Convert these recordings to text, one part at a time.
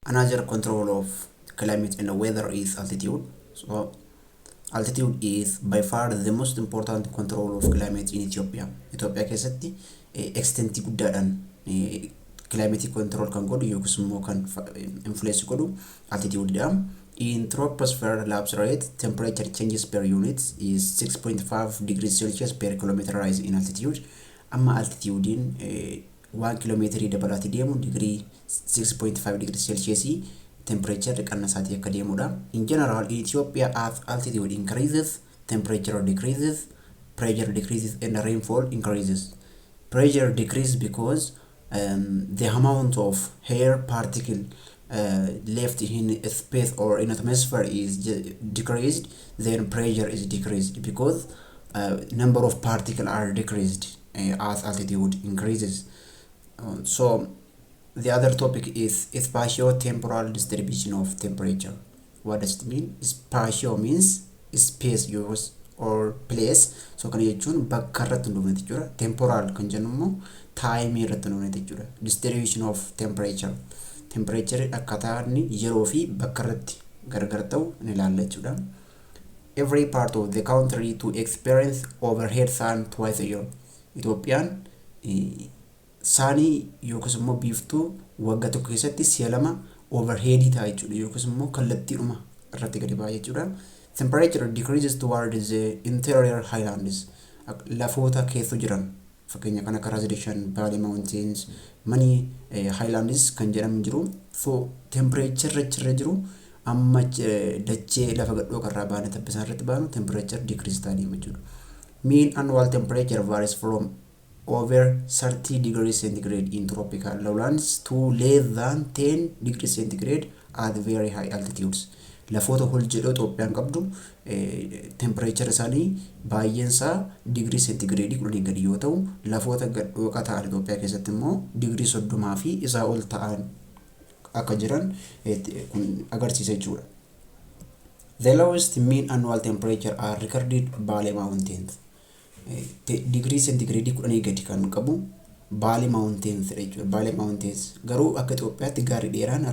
Another control of climate and weather is altitude. So altitude is by far the most important control of climate in Ethiopia. Ethiopia keessatti extent guddaadhaan climate control kan godhu yookiis immoo kan influence godhu altitude dha. In troposphere lapse rate, temperature changes per unit is 6.5 degrees Celsius per kilometer rise in altitude. Amma altitude in 1 kilometer dabalati deemu degree 6.5 degrees Celsius temperature qannasati akka deemudha. In general, in Ethiopia, as altitude increases, temperature decreases, pressure decreases, and rainfall increases. Pressure decreases because the amount of air particle left in space or in atmosphere is decreased. Then pressure is decreased because number of particles are decreased as altitude increases. So the other topic is spatio-temporal distribution of temperature. What does it mean? Spatio means space use or place. So kan jechuun bakka irratti hundumne jechuudha. Temporal kan jennu immoo time irratti hundumne jechuudha. Distribution of temperature. Temperature akkaataa inni yeroo fi bakka irratti gargar ta'u ni ilaalla jechuudha. Every part of the country to experience overhead sun twice a year. Itoophiyaan saanii yookiis immoo biiftuu waggaa tokko keessatti si'a lama overhead ta'a jechuudha yookiis immoo kallattiidhuma irratti gadi ba'a jechuudha. Temperature decreases towards the interior highlands. Lafoota keessa jiran fakkeenya kan akka Residential Valley Mountains many highlands kan jedhamu jiru. So temperature irra jiru amma dachee lafa gadhoo karraa baane tabbisaan irratti baanu temperature decrease ta'a deema jechuudha. Mean annual temperature varies from over 30 degrees centigrade in tropical lowlands to less than 10 degrees centigrade at very high altitudes. Lafoota hol jedhoo Itoophiyaan qabdu temperature isaanii baay'eensaa degree centigrade kudhanii gadi yoo ta'u lafoota gadhooqa ta'an Itoophiyaa keessatti immoo degree 30 fi isaa ol ta'an akka jiran kun agarsiisa jechuudha. The lowest mean annual temperature are recorded Bale Mountains. Degree centigrade kudhanii gadi kan qabu Bale Mountains jechuudha. Bale Mountains garuu akka Itoophiyaatti gaarii dheeraan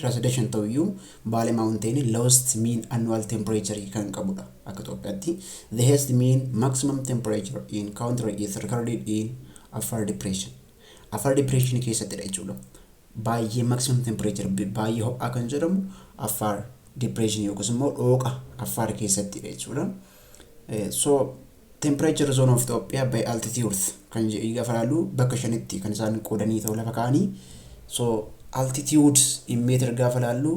Residential ta'uyyuu Bale Mountain lowest mean annual temperature kan qabudha akka Itoophiyaatti. The highest mean maximum temperature in country is recorded in Afaan depression. Afaan depression keessattidha jechuudha. Baay'ee maximum temperature baay'ee ho'aa kan jedhamu Afaan depression yookiis immoo dhooqa Afaan keessattidha jechuudha. So temperature zone of Ethiopia by altitude kan gaafa ilaallu bakka shanitti kan isaan qoodanii ta'u lafa kaanii. So altitude in meter gaafa ilaallu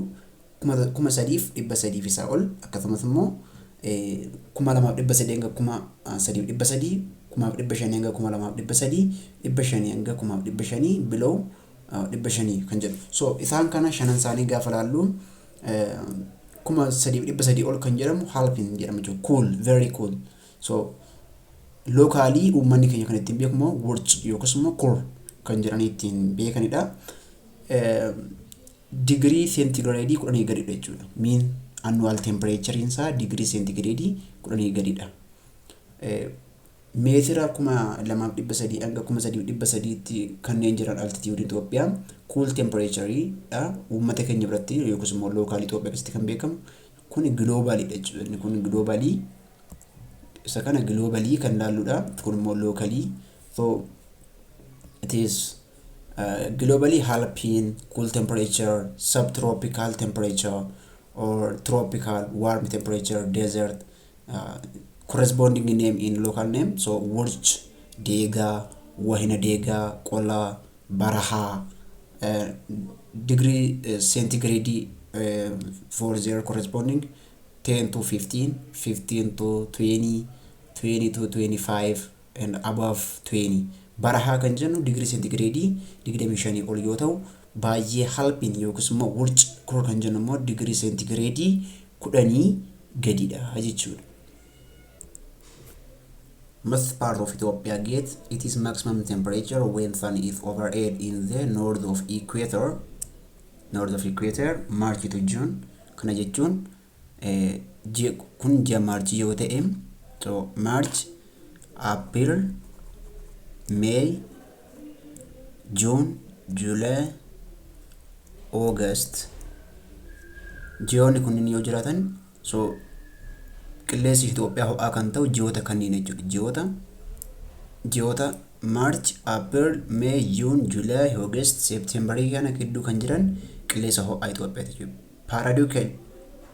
3,300 isaa ol akkasumas immoo 2,300 hanga 3,300 2,500 hanga 2,200 500 hanga 500 below 500 kan jedhu. So isaan kana shanan isaanii gaafa ilaallu 3,300 ol kan jedhamu halpin jedhama jechuudha. Cool, very cool. So locally uummanni keenya kan ittiin beekamu wurc yookiis immoo cool kan jedhanii ittiin beekanidha. Degree centigrade kudhanii gadidha jechuudha. Mean annual temperature isaa degree centigrade kudhanii gadidha. Meetira 2,300 hanga 3,300 kanneen jiran altitude Itoophiyaa cool temperature dha. Uummata keenya biratti yookiis immoo local Itoophiyaa keessatti kan beekamu kun globally dha jechuudha. Kun globally isa kana globally kan ilaalludha. Kun immoo locally. So it is globally helping cool temperature, subtropical temperature, or tropical warm temperature, desert, corresponding name in local name. So Wurch, Dega, Wahina Dega, Kola, Baraha, degree centigrade for their corresponding 10 to 15, 15 to 20, 20 to 25, and above 20. Baraha kan jennu degree centigrade 25 ol yoo ta'u baay'ee halpin yookiis immoo wurc kor kan jennu immoo degree centigrade 10 gadidha jechuudha. Most part of Ethiopia gets its maximum temperature when sun is overhead in the north of equator. March to June kana jechuun kun ji'a March yoo ta'e so March, April, May, June, July, August. Ji'oonni kunniin yoo jiraatan so qilleensi Itoophiyaa ho'aa kan ta'u ji'oota kanneen jechuudha. Ji'oota March, April, May, June, July, August, September kana gidduu kan jiran qilleensa ho'aa Itoophiyaati jechuudha.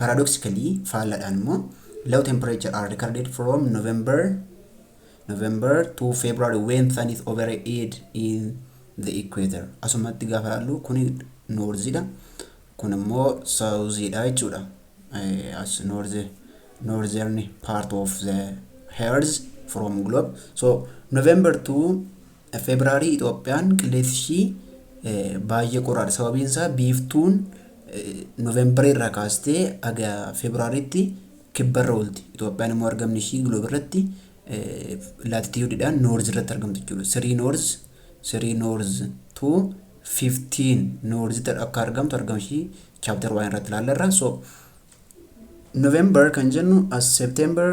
Paradoxically, faallaadhaan immoo low temperature are recorded from November to February when sun is overhead in the equator. Asumatti gaafa ilaallu kuni northidha. Kun immoo southidha jechuudha. As northern part of the earth from globe. So November to February Itoophiyaan qilleensi ishii baay'ee qorraadha. Sababiin isaa biiftuun November irraa kaastee aga Februarytti kibbarra oolti. Itoophiyaan immoo argamni ishii gloob irratti latitudeidhaan north irratti argamtu jechuudha. 3 north to 15 north akka argamtu argamshi chapter 1 irratti ilaallarra. So November kan jennu as September,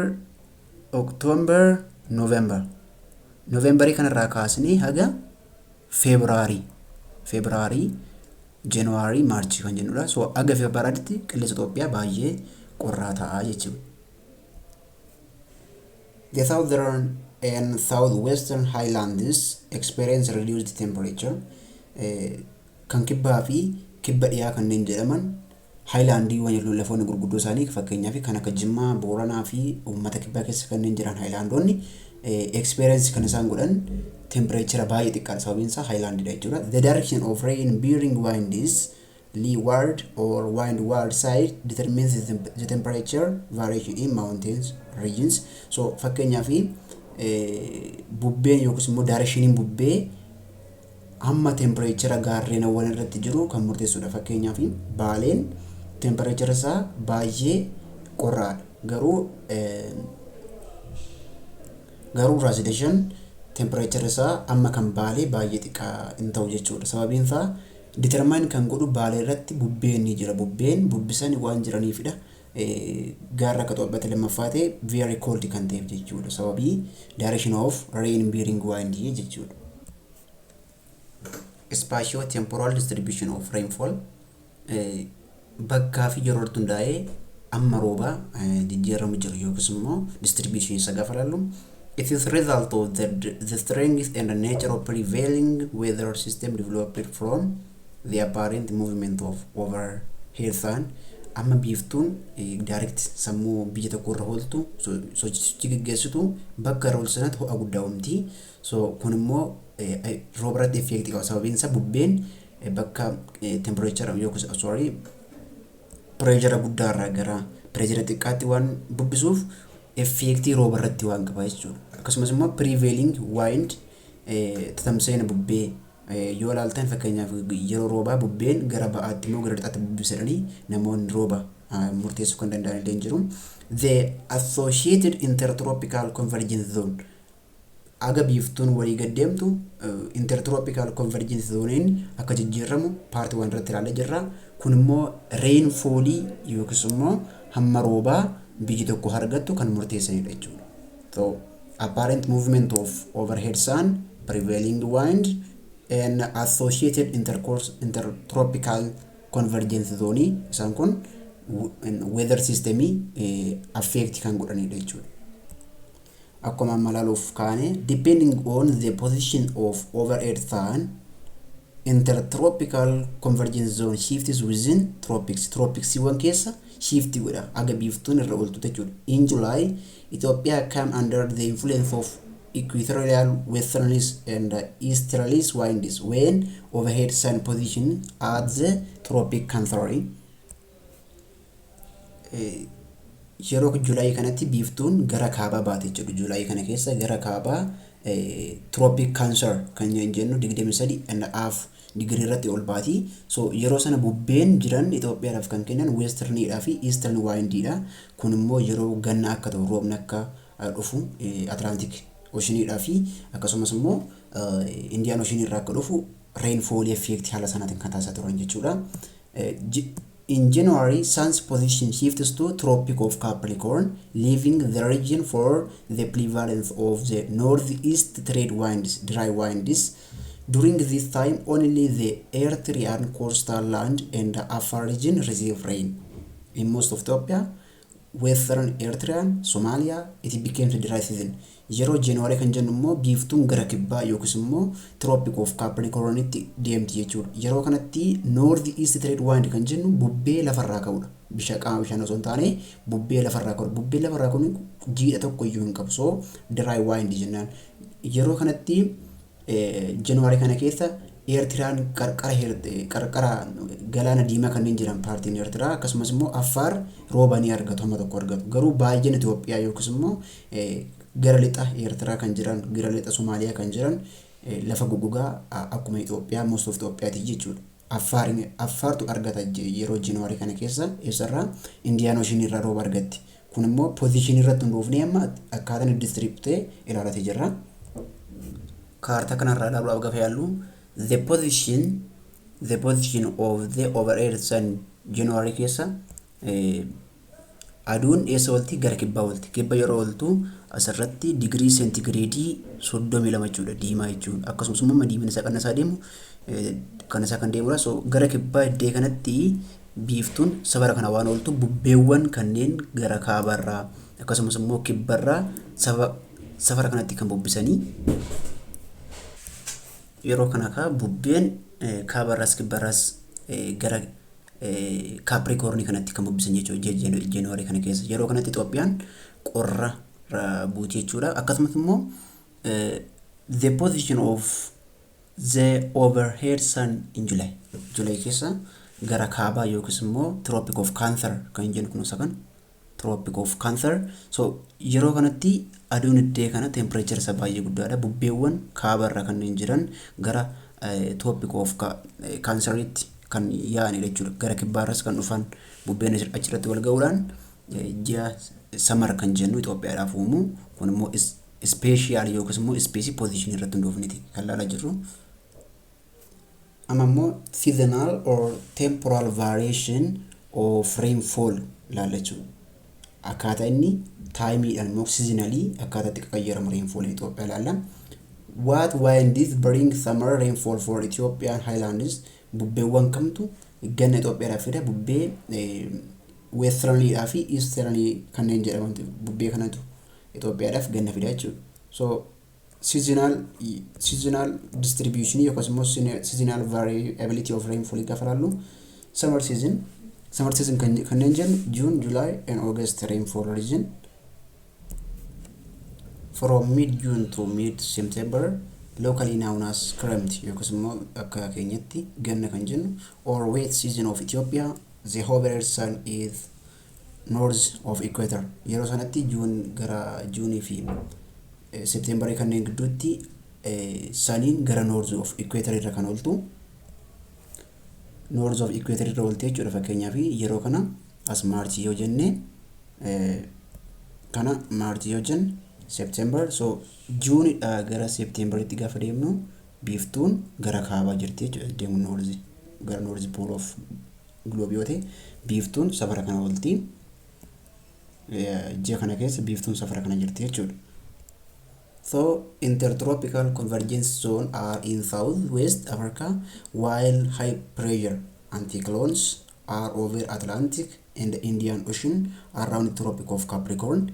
October, November kanarraa kaasnee haga February, January, March kan jennudha. So aga Februarytti qilleensa Itoophiyaa baay'ee qorraa ta'a jechuudha. The southern and southwestern highlands experience reduced temperature. Kan kibbaa fi kibba dhiyaa kanneen jedhaman haayilaandiiwwan lafoonni gurguddoo isaanii fakkeenyaaf kan akka Jimmaa, Booranaa fi uummata kibbaa keessa kanneen jiran haayilaandoonni experience kan isaan godhan temperature baay'ee xiqqaadha. Sababiin isaa haayilaandiidha jechuudha. The direction of rain bearing winds leeward or windward side determines the temperature variation in mountains regions. So fakkeenyaaf bubbeen yookiis immoo directioniin bubbee amma temperature gaarreenawwan irratti jiru kan murteessudha. Fakkeenyaaf Baaleen temperature isaa baay'ee qorraadha. Garuu residential temperature isaa amma kan Baalee baay'ee xiqqaa hin ta'u jechuudha. Sababiin isaa determine kan godhu Baalee irratti bubbeen ni jira. Bubbisan waan jiraniifidha. Gaarra akka Itoophiyaatti lammaffaa ta'e very cold kan ta'eef jechuudha. Sababii direction of rain bearing wind jechuudha. Spatio-temporal distribution of rainfall bakkaa fi yeroo hundaa'ee amma roobaa jijjiiramu jiru yookiis immoo distribution isa gaafa ilaallu it is result of the strength and the nature of prevailing weather system developed from the apparent movement of overhead sun. Amma biiftuun direct sammuu biyya tokko irra ooltu sochichi geggeessitu bakka irra oolsanatti ho'a guddaa uumti. So kun immoo rooba irratti effect qaba. Sababiin isaa bubbeen bakka temperature yookiis pressure guddaa irraa gara pressure xiqqaatti waan bubbisuuf effect rooba irratti waan qaba jechuudha. Akkasumas immoo prevailing wind tatamsa'ina bubbee yoo ilaaltan fakkeenyaaf yeroo roobaa bubbeen gara ba'aatti immoo gara lixaatti bubbisadhanii namoonni rooba murteessuu kan danda'an illee jiru. The associated intertropical convergence zone aga biiftuun walii gaddeemtu intertropical convergence zone akka jijjiiramu part 1 irratti ilaalee jirra. Kun immoo rainfall yookiis immoo hamma roobaa biyyi tokko argattu kan murteessanidha jechuudha. So apparent movement of overhead sun, prevailing wind and associated intertropical convergence zone isaan kun weather system affect kan godhanidha jechuudha. Akkuma malaaluuf kaane depending on the position of overhead sun intertropical convergence zone shifts within tropics one keessa shift godha aga biiftuun irra ooltu jechuudha. In July Ethiopia came under the influence of equatorial westerlies and easterlies winds when overhead sun position at the tropic canthary. Yeroo July kanatti biiftuun gara kaabaa baate jechuudha. July kana keessa gara kaabaa tropic cancer kan jennu 23.5 degree irratti ol baati. So yeroo sana bubbeen jiran Itoophiyaadhaaf kan kennan westernidhaa fi eastern windidha. Kun immoo yeroo ganna akka ta'u roobni akka dhufu Atlantic Oceanidhaa fi akkasumas immoo Indian Ocean irraa akka dhufu rainfall effect haala sanaatiin kan taasisaa turan jechuudha. In January, sun's position shifts to Tropic of Capricorn, leaving the region for the prevalence of the northeast trade winds, dry winds. During this time, only the Eritrean coastal land and the Afar region receive rain. In most of Ethiopia, Western Eritrea, Somalia, it became the dry season. Yeroo January kan jennu immoo biiftuun gara kibbaa yookiis immoo Tropic of Capricornitti deemti jechuudha. Yeroo kanatti North East Trade Wind kan jennu bubbee lafarraa ka'udha. Qaama bishaan osoo hin taane bubbee lafarraa ka'udha. Bubbee lafarraa kun jiidha tokko iyyuu hin qabu. So dry wind jennaan. Yeroo kanatti January kana keessa Eritrean qarqara galaana diimaa kanneen jiran paartiin Eritrea akkasumas immoo Affaar rooba ni argatu hamma tokko argatu. Garuu baay'een Itoophiyaa yookiis immoo gara lixa Eritrea kan jiran gara lixa Somaaliyaa kan jiran lafa goggogaa akkuma Itoophiyaa most of Itoophiyaati jechuudha. Affaartu argata yeroo January kana keessa eessarraa Indian Ocean irraa rooba argatti. Kun immoo position irratti hundoofnee amma akkaataan distributee ilaalatee jirra. Kaartaa kanarraa ilaaluudhaaf gaafa yaallu the position of the overhead sun January keessa aduun eessa oolti gara kibbaa oolti. Kibba yeroo ooltu asirratti digirii seentigireedii 32 jechuudha diimaa jechuudha. Akkasumas immoo diimina isaa qannasaa deemu kan isaa kan deemudha. So gara kibbaa iddee kanatti biiftuun safara kana waan ooltu bubbeewwan kanneen gara kaabarraa akkasumas immoo kibbarraa safara kanatti kan bubbisanii yeroo kana ka bubbeen kaabarraas kibbarraas gara Capricorn kanatti kan bubbisan jechuudha. January kana keessa yeroo kanatti Itoophiyaan qorra buuti jechuudha. Akkasumas immoo the position of the overhead sun in July keessa gara kaabaa yookiis immoo Tropic of Cancer kan jennu kunuunsa kan Tropic of Cancer. So yeroo kanatti aduun iddee kana temperature isa baay'ee guddaadha. Bubbeewwan kaabarra kanneen jiran gara Tropic of Canceritti kan yaa'anidha jechuudha. Gara kibbaarras kan dhufan bubbeen achirratti wal ga'uudhaan ji'a samar kan jennu Itoophiyaadhaaf uumu. Kun immoo special yookiis immoo species position irratti hundoofniti kan ilaalaa jirru. Amma immoo seasonal or temporal variation of rainfall ilaalla jechuudha. Akkaataa inni taayimiidhaan immoo seasonally akkaataa itti qayyaramu rainfall Itoophiyaa ilaalla. What winds bring summer rainfall for Ethiopian highlands? Bubbeewwan kamtu ganna Itoophiyaadhaaf fida? Bubbee westernly fi easternly kanneen jedhaman bubbee kanatu Itoophiyaadhaaf ganna fida jechuudha. So seasonal distribution yookaas immoo seasonal variability of rainfall gaafa ilaallu summer season kanneen jennu June, July and August rainfall region from mid-June to mid-September, locally known as Keremt yookiis immoo akka keenyatti ganna kan jennu, or wet season of Ethiopia. The overhead sun is north of equator. Yeroo sanatti June gara June fi September kanneen gidduutti saniin gara north of equator irra kan ooltu. North of equator irra oolte jechuudha. Fakkeenyaaf yeroo kana as March yoo jenne kana March yoo jenne September. So June gara September itti gaafa deemnu biiftuun gara kaabaa jirti jechuudha. Deemu north gara north pole of globe yoo ta'e biiftuun safara kana oolti. Ji'a kana keessa biiftuun safara kana jirti jechuudha. So intertropical convergence zone are in southwest Africa, while high pressure anticyclones are over Atlantic and the Indian Ocean around the Tropic of Capricorn.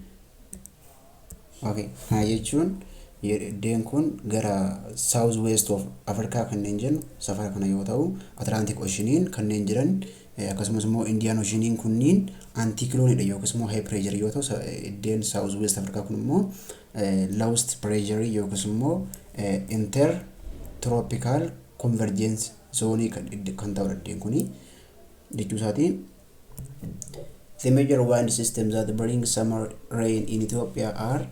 Okay, jechuun iddeen kun gara southwest of Africa kanneen jennu safara kana yoo ta'u, Atlantic Oceaniin kanneen jiran akkasumas immoo Indian Oceaniin kunniin anticyclone yookiis immoo high pressure yoo ta'u, iddeen southwest Africa kun immoo lowest pressure yookiis immoo intertropical convergence zone kan ta'udha iddeen kuni jechuu isaati. The major wind systems that bring summer rain in Ethiopia are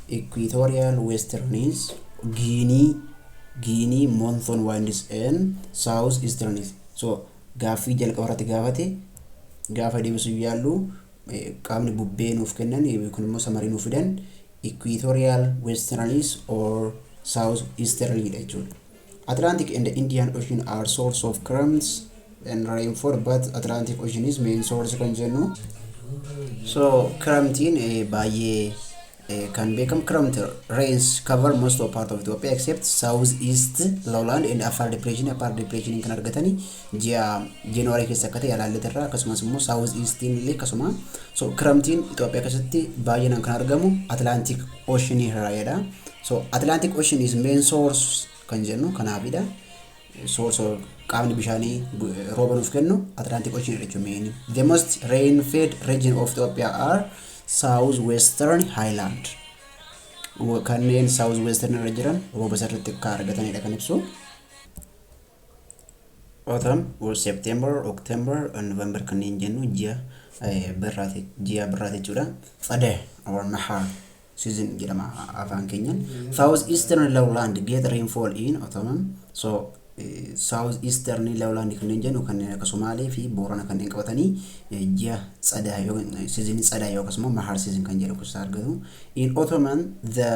equatorial westernies, Guinea monsoon winds and southeasternies. So gaaffii jalqabarratti gaafa deebisu yaallu qaamni bubbee nuuf kennan kun immoo samarii nuuf fidan equatorial westernies or southeasterly jechuudha. Atlantic and the Indian Ocean are source of currents and rainfall, but Atlantic Ocean is main source kan jennu. So Keremtiin baay'ee can become Keremt rains cover most of part of Ethiopia except southeast lowland and Afaan depression. Afaan depression kan argatani January keessa akkate yaalaalleterra akkasumas immoo southeast illee akkasuma so Keremtiin Ethiopia keessatti baay'inaan kan argamu Atlantic Ocean irraayedha. So Atlantic Ocean is main source kan jennu kanaafidha. Source qaamni bishaanii rooba nuuf kennu Atlantic Ocean jechuun the most rain fed region of Ethiopia are southwestern highland. Kanneen southwestern irra jiran rooba sarratti akka argatanidha kan ibsu. Autumn or September, October and November kanneen jennu ji'a birraati jechuudha. ጸደይ or nahar season jedhama afaan keenyan. Southeastern lowland get rainfall in autumn. So southeastern lowland kanneen jennu kanneen akka Somaalee fi Boorana kanneen qabatanii ji'a ጸደይ season ጸደይ akkasuma nahar season kan jedhu kusaa argatu. In autumn the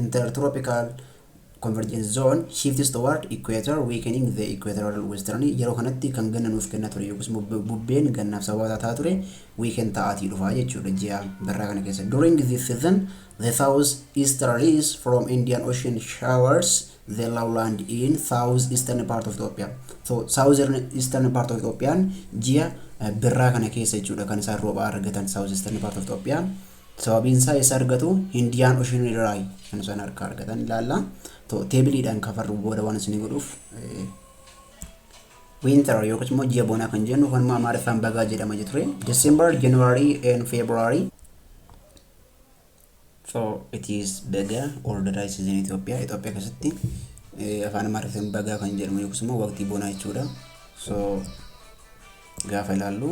intertropical convergence zone shifts toward equator weakening the equatorial western. Yeroo kanatti kan ganna nuuf kenna ture yookiis bubbeen gannaaf sababa ta'a ture weekend ta'atii dhufa jechuudha ji'a birraa kana keessa. During this season the southeasterlies from Indian Ocean showers the lowland in southeastern part of Ethiopia. So southern eastern part of Ethiopia ji'a birraa kana keessa jechuudha kan isaan rooba argatan southeastern part of Ethiopia. Sababiin isaa isa argatu Indian Ocean irraa kan isaan argatan ilaalla. To teebiliidhaan kafarru booda waan isin godhuuf winter yookiis immoo ji'a bonaa kan jennu kan Amaariffaan Bega jedhama jechuudha. December, January and February. So it is Bega or the dry season in Ethiopia. Ethiopia keessatti afaan Amaariffaan Bega kan jedhamu yookiis immoo waqtii bonaa jechuudha. So gaafa ilaallu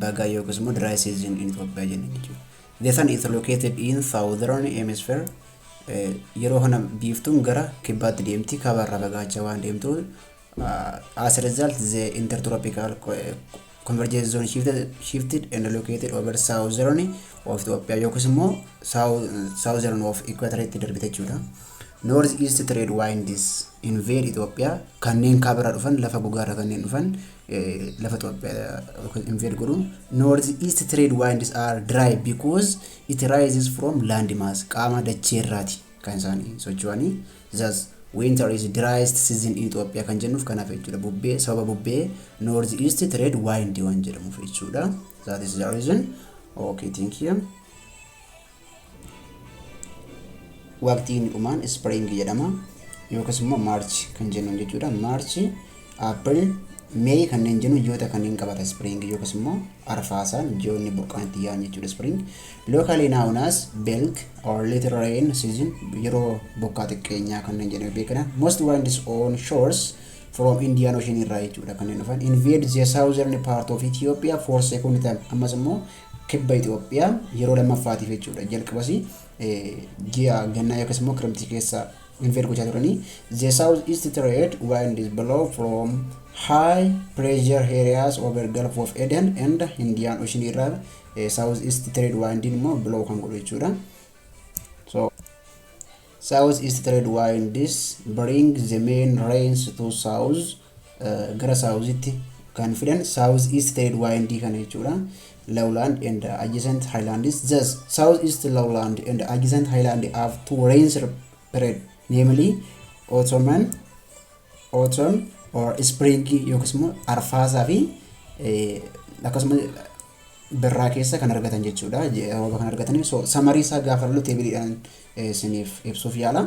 Bega yookiis immoo dry season in Ethiopia jenna jechuudha. The sun is located in southern hemisphere. Yeroo kana biiftuun gara kibbaatti deemti kabarra fagaachaa waan deemtu. As a result the intertropical convergence zone shifted and located over southern of Ethiopia yookiis immoo southern of equator itti darbite jechuudha. North east trade winds invade Ethiopia kanneen kaabara dhufan lafa gogaarra kanneen dhufan lafa Ethiopia invade godhu. North east trade winds are dry because it rises from land mass qaama dacheerraati kan isaanii socho'anii. Thus winter is driest season in Ethiopia kan jennuuf kanaaf jechuudha. Bubbee sababa bubbee north east trade wind waan jedhamuuf jechuudha. That is the reason. Okay, thank you. Waqtiin dhumaan spring jedhama yookiis immoo march kan jennu jechuudha. March, April, May kanneen jennu ji'oota kanneen qabata spring yookiis immoo arfaasaan ji'oonni burqaanitti yaa'an jechuudha spring. Locally known as Belg or little rain season yeroo bokkaa xiqqeenyaa kanneen jedhamu beekana. Most winds on shores from Indian Ocean irraa jechuudha kanneen dhufan invade the southern part of Ethiopia for second time. Ammas immoo kibba Ethiopia yeroo lammaffaatiif jechuudha. Jalqabasi ji'a gannaa yookiis immoo Keremtii keessa invade gochaa turanii. The southeast trade wind is blow from high pressure areas over Gulf of Eden and Indian Ocean irraa southeast trade wind immoo blow kan godhu jechuudha. So southeast trade winds bring the main rains to south gara southeast kan fidan southeast trade wind kan jechuudha. Lowland and adjacent highlands. Thus, southeast lowland and adjacent highland have two rains period, namely autumn or spring yookiis immoo arfaasaa fi akkasuma birraa keessa kan argatan jechuudha. Rooba kan argatanii. So samarii isaa gaafa lollu teebiliidhaan isiniif ibsuuf yaala.